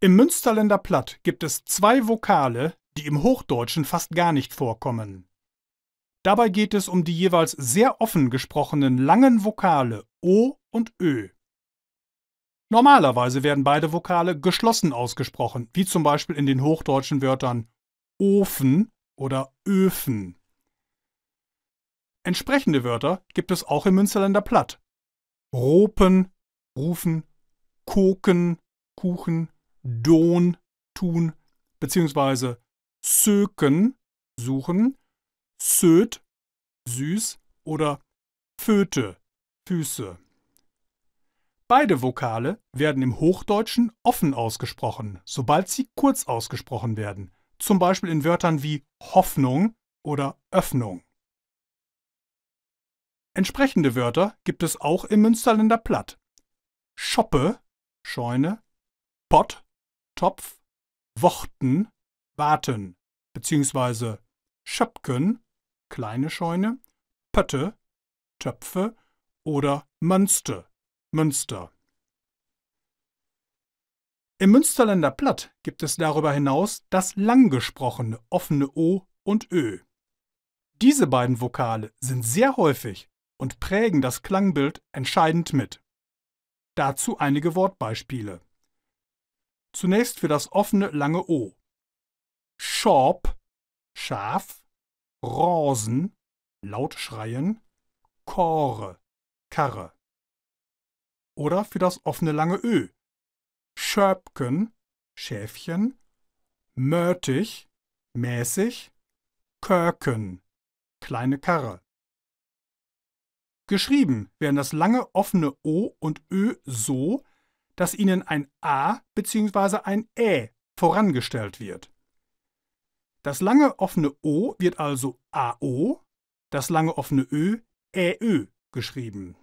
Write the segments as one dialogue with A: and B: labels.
A: Im Münsterländer Platt gibt es zwei Vokale, die im Hochdeutschen fast gar nicht vorkommen. Dabei geht es um die jeweils sehr offen gesprochenen langen Vokale O und Ö. Normalerweise werden beide Vokale geschlossen ausgesprochen, wie zum Beispiel in den hochdeutschen Wörtern Ofen oder Öfen. Entsprechende Wörter gibt es auch im Münsterländer Platt. Ropen, rufen, koken, Kuchen, Don, tun, bzw. söken, suchen, söt, süß oder Föte, Füße. Beide Vokale werden im Hochdeutschen offen ausgesprochen, sobald sie kurz ausgesprochen werden, zum Beispiel in Wörtern wie Hoffnung oder Öffnung. Entsprechende Wörter gibt es auch im Münsterländer Platt. Schoppe, Scheune, Pott, Topf, Wochten, Warten, bzw. Schöpken, kleine Scheune, Pötte, Töpfe oder Mönste, Münster. Im Münsterländer Platt gibt es darüber hinaus das lang gesprochene offene O und Ö. Diese beiden Vokale sind sehr häufig und prägen das Klangbild entscheidend mit. Dazu einige Wortbeispiele. Zunächst für das offene lange O. Schorb, Schaf, Rosen, laut schreien, Kore, Karre. Oder für das offene lange Ö. Schöpken, Schäfchen, Mörtig, mäßig, Körken, kleine Karre. Geschrieben werden das lange offene O und Ö so, dass ihnen ein A bzw. ein Ä vorangestellt wird. Das lange offene O wird also AO, das lange offene Ö ÄÖ geschrieben.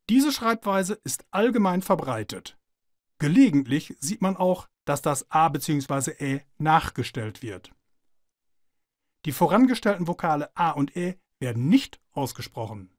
A: Diese Schreibweise ist allgemein verbreitet. Gelegentlich sieht man auch, dass das A bzw. Ä nachgestellt wird. Die vorangestellten Vokale A und Ä werden nicht ausgesprochen.